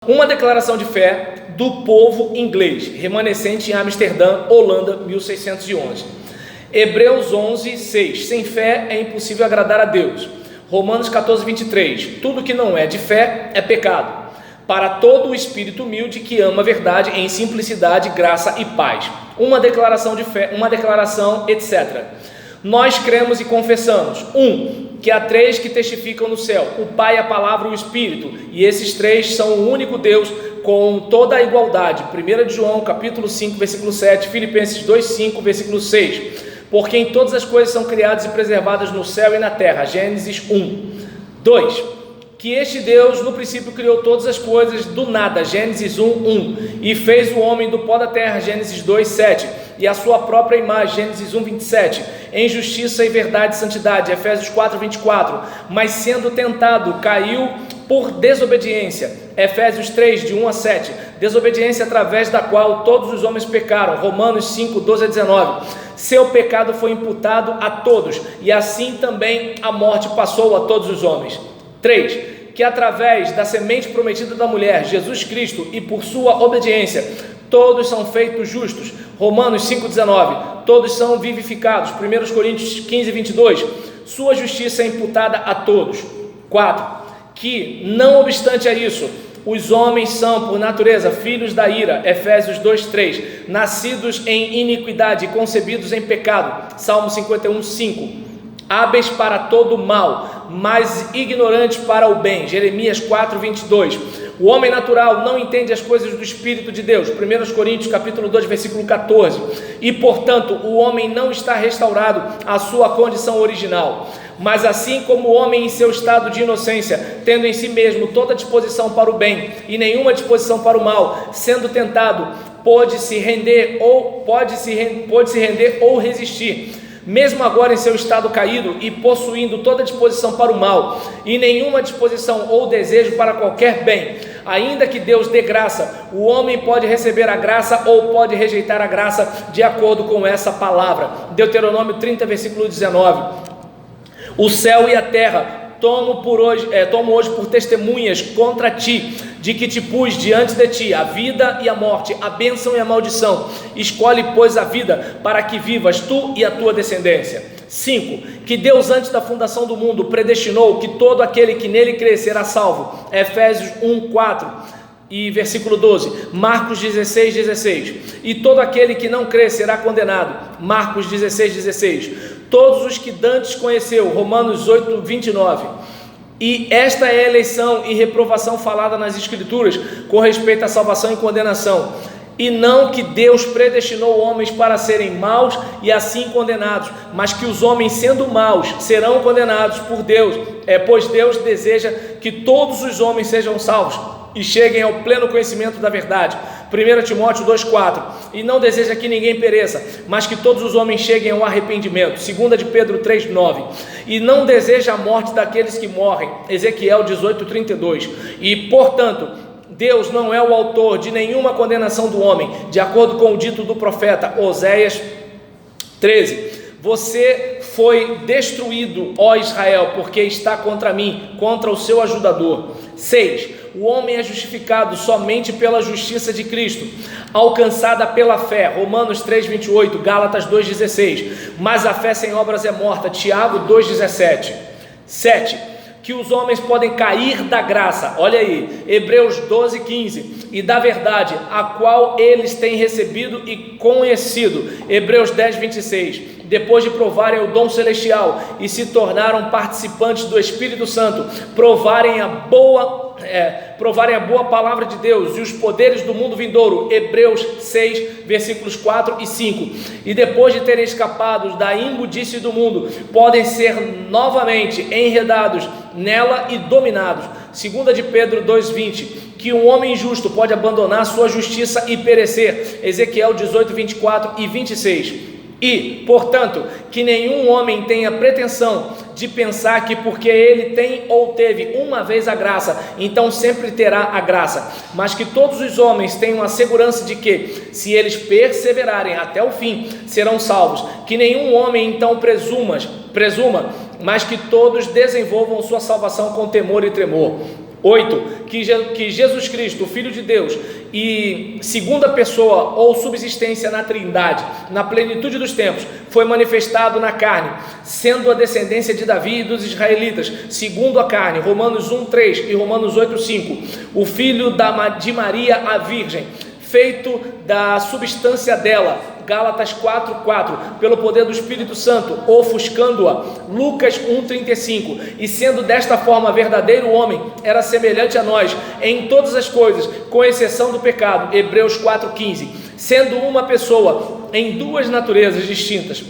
Uma declaração de fé do povo inglês, remanescente em Amsterdã, Holanda, 1611. Hebreus 11, 6. Sem fé é impossível agradar a Deus. Romanos 14, 23. Tudo que não é de fé é pecado. Para todo o espírito humilde que ama a verdade em simplicidade, graça e paz. Uma declaração de fé, uma declaração, etc. Nós cremos e confessamos: que há três que testificam no céu, o Pai, a Palavra e o Espírito, e esses três são o único Deus com toda a igualdade. 1 de João, capítulo 5, versículo 7, Filipenses 2, 5, versículo 6. Por quem todas as coisas são criadas e preservadas no céu e na terra. Gênesis 1. 2. Que este Deus no princípio criou todas as coisas do nada. Gênesis 1, 1. E fez o homem do pó da terra. Gênesis 2, 7. E a sua própria imagem. Gênesis 1, 27. Em justiça e verdade e santidade. Efésios 4, 24. Mas sendo tentado, caiu por desobediência. Efésios 3, de 1 a 7. Desobediência através da qual todos os homens pecaram. Romanos 5, 12 a 19. Seu pecado foi imputado a todos, e assim também a morte passou a todos os homens. 3. Que através da semente prometida da mulher, Jesus Cristo, e por sua obediência, todos são feitos justos. Romanos 5,19. Todos são vivificados. 1 Coríntios 15, 22. Sua justiça é imputada a todos. 4. Que, não obstante a isso, os homens são, por natureza, filhos da ira. Efésios 2, 3. Nascidos em iniquidade e concebidos em pecado. Salmo 51, 5. Hábeis para todo o mal, mas ignorantes para o bem. Jeremias 4, 22. O homem natural não entende as coisas do Espírito de Deus. 1 Coríntios capítulo 2, versículo 14. E, portanto, o homem não está restaurado à sua condição original. Mas assim como o homem em seu estado de inocência, tendo em si mesmo toda disposição para o bem e nenhuma disposição para o mal, sendo tentado, pode se render ou resistir. Mesmo agora em seu estado caído e possuindo toda disposição para o mal e nenhuma disposição ou desejo para qualquer bem, ainda que Deus dê graça, o homem pode receber a graça ou pode rejeitar a graça de acordo com essa palavra. Deuteronômio 30, versículo 19. O céu e a terra tomo hoje por testemunhas contra ti, de que te pus diante de ti a vida e a morte, a bênção e a maldição. Escolhe, pois, a vida, para que vivas tu e a tua descendência. 5. Que Deus antes da fundação do mundo predestinou que todo aquele que nele crer será salvo. Efésios 1, 4 e versículo 12. Marcos 16, 16. E todo aquele que não crer será condenado. Marcos 16, 16. Todos os que dantes conheceu. Romanos 8, 29. E esta é a eleição e reprovação falada nas Escrituras com respeito à salvação e condenação. E não que Deus predestinou homens para serem maus e assim condenados, mas que os homens, sendo maus, serão condenados por Deus, pois Deus deseja que todos os homens sejam salvos e cheguem ao pleno conhecimento da verdade. 1 Timóteo 2,4. E não deseja que ninguém pereça, mas que todos os homens cheguem ao arrependimento. 2 de Pedro 3,9. E não deseja a morte daqueles que morrem. Ezequiel 18,32. E, portanto, Deus não é o autor de nenhuma condenação do homem, de acordo com o dito do profeta Oséias 13. Você foi destruído, ó Israel, porque está contra mim, contra o seu ajudador. 6. O homem é justificado somente pela justiça de Cristo, alcançada pela fé. Romanos 3, 28, Gálatas 2, 16. Mas a fé sem obras é morta. Tiago 2, 17. 7. Que os homens podem cair da graça. Olha aí, Hebreus 12, 15. E da verdade, a qual eles têm recebido e conhecido. Hebreus 10, 26. Depois de provarem o dom celestial e se tornaram participantes do Espírito Santo, provarem a boa palavra de Deus e os poderes do mundo vindouro. Hebreus 6, versículos 4 e 5. E depois de terem escapado da imundície do mundo, podem ser novamente enredados nela e dominados. 2 de Pedro 2,20. Que um homem justo pode abandonar sua justiça e perecer. Ezequiel 18, 24 e 26. E, portanto, que nenhum homem tenha pretensão de pensar que porque ele tem ou teve uma vez a graça, então sempre terá a graça, mas que todos os homens tenham a segurança de que, se eles perseverarem até o fim, serão salvos. Que nenhum homem então presuma, mas que todos desenvolvam sua salvação com temor e tremor. 8. Que Jesus Cristo, o Filho de Deus e segunda pessoa ou subsistência na Trindade, na plenitude dos tempos, foi manifestado na carne, sendo a descendência de Davi e dos israelitas, segundo a carne, Romanos 1:3 e Romanos 8:5. O Filho de Maria, a Virgem, feito da substância dela, Gálatas 4:4, pelo poder do Espírito Santo, ofuscando-a, Lucas 1:35, e sendo desta forma verdadeiro homem, era semelhante a nós em todas as coisas, com exceção do pecado, Hebreus 4:15, sendo uma pessoa em duas naturezas distintas,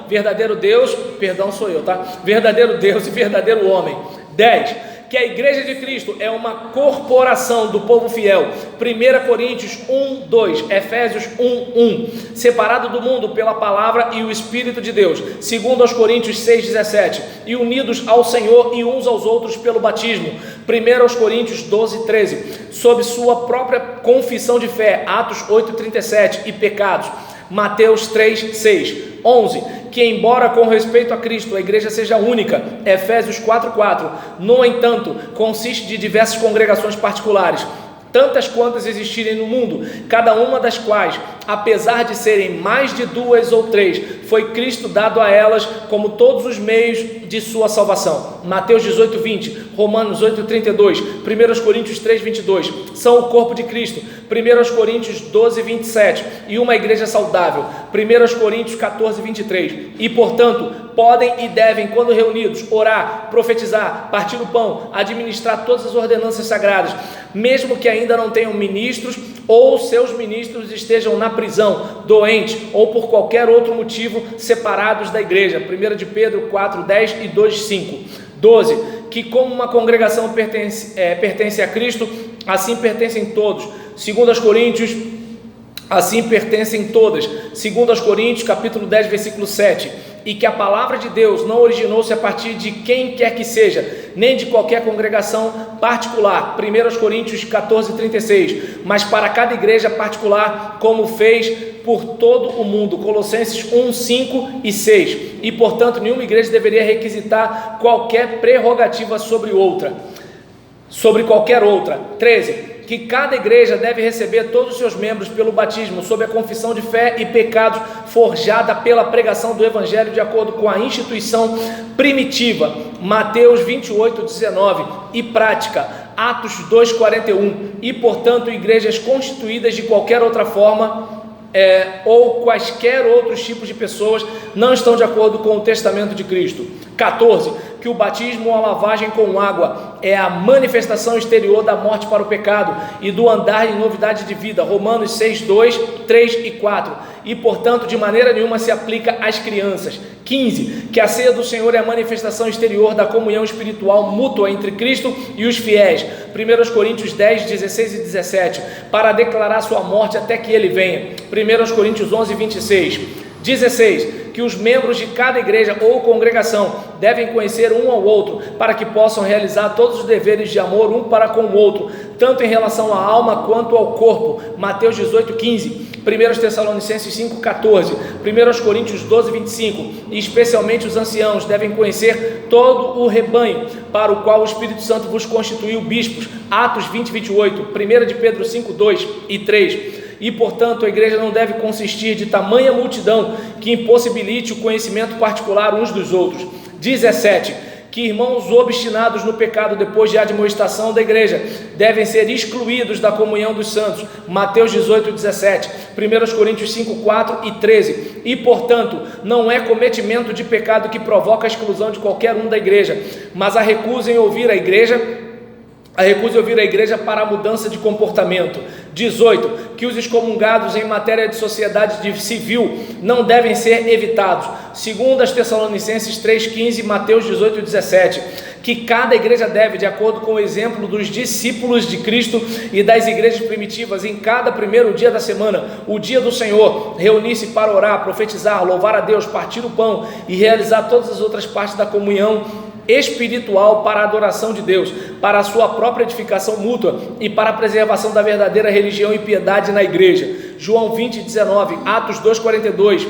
verdadeiro Deus, sou eu, tá? Verdadeiro Deus e verdadeiro homem. 10. Que a igreja de Cristo é uma corporação do povo fiel, 1 Coríntios 1:2, Efésios 1:1, separado do mundo pela palavra e o Espírito de Deus, segundo aos Coríntios 6:17, e unidos ao Senhor e uns aos outros pelo batismo, 1 aos Coríntios 12:13, sob sua própria confissão de fé, Atos 8:37, e pecados, Mateus 3:6. 11. Que embora com respeito a Cristo a igreja seja única, Efésios 4:4, no entanto, consiste de diversas congregações particulares, tantas quantas existirem no mundo, cada uma das quais, apesar de serem mais de 2 ou 3, foi Cristo dado a elas como todos os meios de sua salvação. Mateus 18:20, Romanos 8:32, 1 Coríntios 3:22, são o corpo de Cristo. 1 Coríntios 12:27, e uma igreja saudável. 1 Coríntios 14:23, e portanto podem e devem, quando reunidos, orar, profetizar, partir o pão, administrar todas as ordenanças sagradas, mesmo que ainda não tenham ministros, ou seus ministros estejam na prisão, doentes, ou por qualquer outro motivo separados da igreja. 1 de Pedro 4:10 e 2:5. 12. Que como uma congregação pertence a Cristo, assim pertencem todos. 2 Coríntios, assim pertencem todas. 2 Coríntios capítulo 10, versículo 7. E que a palavra de Deus não originou-se a partir de quem quer que seja, nem de qualquer congregação particular, 1 Coríntios 14:36, mas para cada igreja particular, como fez por todo o mundo, Colossenses 1:5 e 6, e portanto nenhuma igreja deveria requisitar qualquer prerrogativa sobre qualquer outra. 13. Que cada igreja deve receber todos os seus membros pelo batismo, sob a confissão de fé e pecados, forjada pela pregação do Evangelho de acordo com a instituição primitiva, Mateus 28:19, e prática, Atos 2:41, e portanto igrejas constituídas de qualquer outra forma, ou quaisquer outros tipos de pessoas, não estão de acordo com o testamento de Cristo. 14. Que o batismo ou a lavagem com água é a manifestação exterior da morte para o pecado e do andar em novidade de vida, Romanos 6:2, 3 e 4, e portanto de maneira nenhuma se aplica às crianças. 15. Que a ceia do Senhor é a manifestação exterior da comunhão espiritual mútua entre Cristo e os fiéis, 1 Coríntios 10, 16 e 17, para declarar sua morte até que ele venha, 1 Coríntios 11, 26. 16. Que os membros de cada igreja ou congregação devem conhecer um ao outro, para que possam realizar todos os deveres de amor um para com o outro, tanto em relação à alma quanto ao corpo, Mateus 18:15, 1 Tessalonicenses 5:14, 1 Coríntios 12:25, e especialmente os anciãos devem conhecer todo o rebanho, para o qual o Espírito Santo vos constituiu bispos, Atos 20:28, 1 de Pedro 5:2 e 3, e portanto a igreja não deve consistir de tamanha multidão que impossibilite o conhecimento particular uns dos outros. 17. Que irmãos obstinados no pecado depois de admoestação da igreja devem ser excluídos da comunhão dos santos, Mateus 18:17, 1 Coríntios 5:4 e 13, e portanto não é cometimento de pecado que provoca a exclusão de qualquer um da igreja, mas a recusa em ouvir a igreja para a mudança de comportamento. 18. Que os excomungados em matéria de sociedade civil não devem ser evitados, segundo as Tessalonicenses 3:15 e Mateus 18:17. Que cada igreja deve, de acordo com o exemplo dos discípulos de Cristo e das igrejas primitivas, em cada primeiro dia da semana, o dia do Senhor, reunir-se para orar, profetizar, louvar a Deus, partir o pão e realizar todas as outras partes da comunhão espiritual para a adoração de Deus, para a sua própria edificação mútua e para a preservação da verdadeira religião e piedade na igreja. João 20:19, Atos 2:42,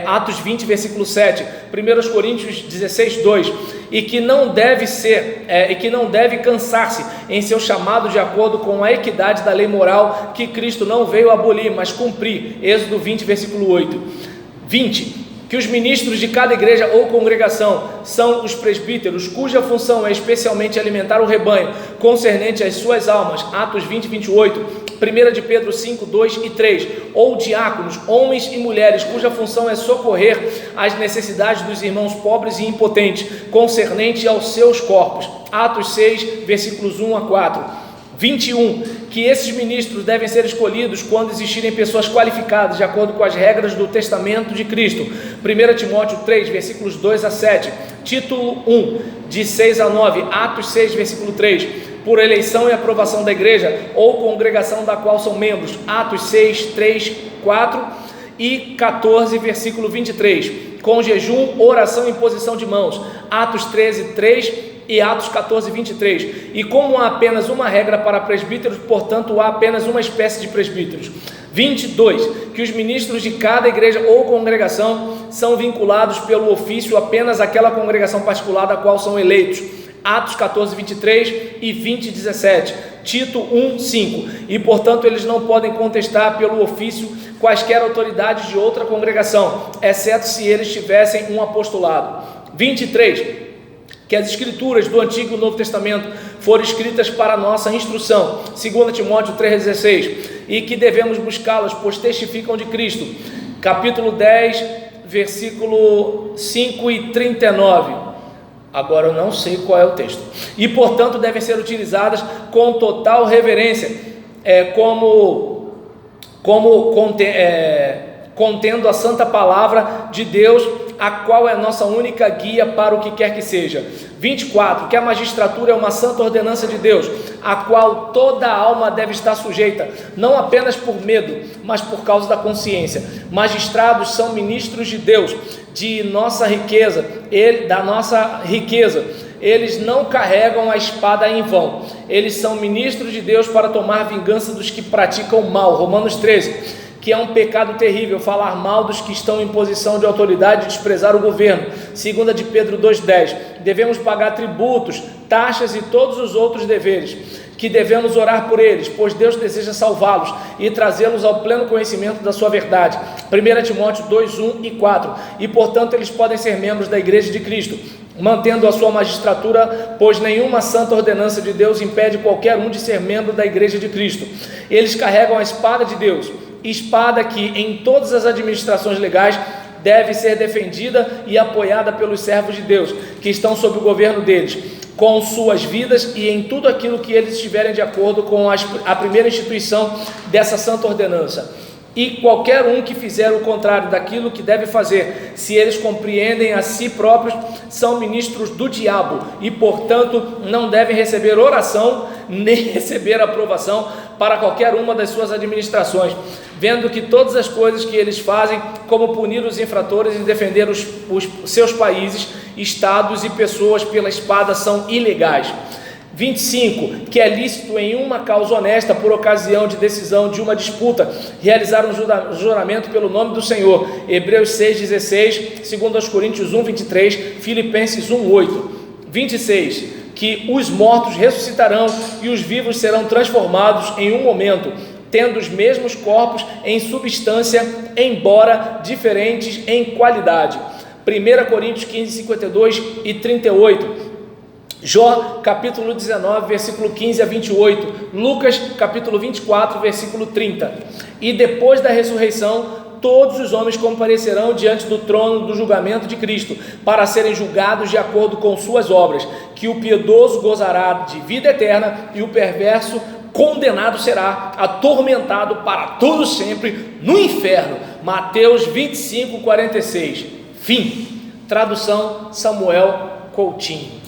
Atos 20, versículo 7, 1 Coríntios 16, 2, e que não deve cansar-se em seu chamado de acordo com a equidade da lei moral que Cristo não veio abolir, mas cumprir. Êxodo 20, versículo 8. 20. Que os ministros de cada igreja ou congregação são os presbíteros, cuja função é especialmente alimentar o rebanho, concernente às suas almas, Atos 20, 28, 1 de Pedro 5, 2 e 3, ou diáconos, homens e mulheres, cuja função é socorrer às necessidades dos irmãos pobres e impotentes, concernente aos seus corpos, Atos 6, versículos 1 a 4. 21, que esses ministros devem ser escolhidos quando existirem pessoas qualificadas, de acordo com as regras do testamento de Cristo, 1 Timóteo 3, versículos 2 a 7, título 1, de 6 a 9, Atos 6, versículo 3, por eleição e aprovação da igreja, ou congregação da qual são membros, Atos 6, 3, 4 e 14, versículo 23, com jejum, oração e imposição de mãos, Atos 13, 3 e Atos 14, 23, e como há apenas uma regra para presbíteros, portanto há apenas uma espécie de presbíteros. 22, que os ministros de cada igreja ou congregação são vinculados pelo ofício apenas àquela congregação particular da qual são eleitos, Atos 14, 23 e 20, 17, Tito 1, 5, e portanto eles não podem contestar pelo ofício quaisquer autoridades de outra congregação, exceto se eles tivessem um apostolado. 23, que as escrituras do Antigo e Novo Testamento foram escritas para nossa instrução, 2 Timóteo 3,16, e que devemos buscá-las, pois testificam de Cristo, capítulo 10, versículo 5 e 39, agora eu não sei qual é o texto, e portanto devem ser utilizadas com total reverência, contendo a santa palavra de Deus, a qual é nossa única guia para o que quer que seja. 24, que a magistratura é uma santa ordenança de Deus, a qual toda a alma deve estar sujeita, não apenas por medo, mas por causa da consciência. Magistrados são ministros de Deus, da nossa riqueza. Eles não carregam a espada em vão. Eles são ministros de Deus para tomar vingança dos que praticam o mal. Romanos 13, que é um pecado terrível falar mal dos que estão em posição de autoridade e desprezar o governo. 2 de Pedro 2,10, devemos pagar tributos, taxas e todos os outros deveres, que devemos orar por eles, pois Deus deseja salvá-los e trazê-los ao pleno conhecimento da sua verdade. 1 Timóteo 2:1 e 4, e portanto eles podem ser membros da igreja de Cristo, mantendo a sua magistratura, pois nenhuma santa ordenança de Deus impede qualquer um de ser membro da igreja de Cristo. Eles carregam a espada de Deus, espada que em todas as administrações legais deve ser defendida e apoiada pelos servos de Deus, que estão sob o governo deles, com suas vidas e em tudo aquilo que eles estiverem de acordo com a primeira instituição dessa santa ordenança. E qualquer um que fizer o contrário daquilo que deve fazer, se eles compreendem a si próprios, são ministros do diabo e, portanto, não devem receber oração nem receber aprovação para qualquer uma das suas administrações, vendo que todas as coisas que eles fazem, como punir os infratores e defender os seus países, estados e pessoas pela espada, são ilegais. 25, que é lícito em uma causa honesta, por ocasião de decisão de uma disputa, realizar um juramento pelo nome do Senhor. Hebreus 6,16, 2 Coríntios 1,23, Filipenses 1,8. 26, que os mortos ressuscitarão e os vivos serão transformados em um momento, tendo os mesmos corpos em substância, embora diferentes em qualidade. 1 Coríntios 15, 52 e 38. Jó, capítulo 19, versículo 15 a 28, Lucas, capítulo 24, versículo 30. E depois da ressurreição, todos os homens comparecerão diante do trono do julgamento de Cristo, para serem julgados de acordo com suas obras, que o piedoso gozará de vida eterna, e o perverso condenado será, atormentado para todo sempre no inferno. Mateus 25, 46. Fim. Tradução Samuel Coutinho.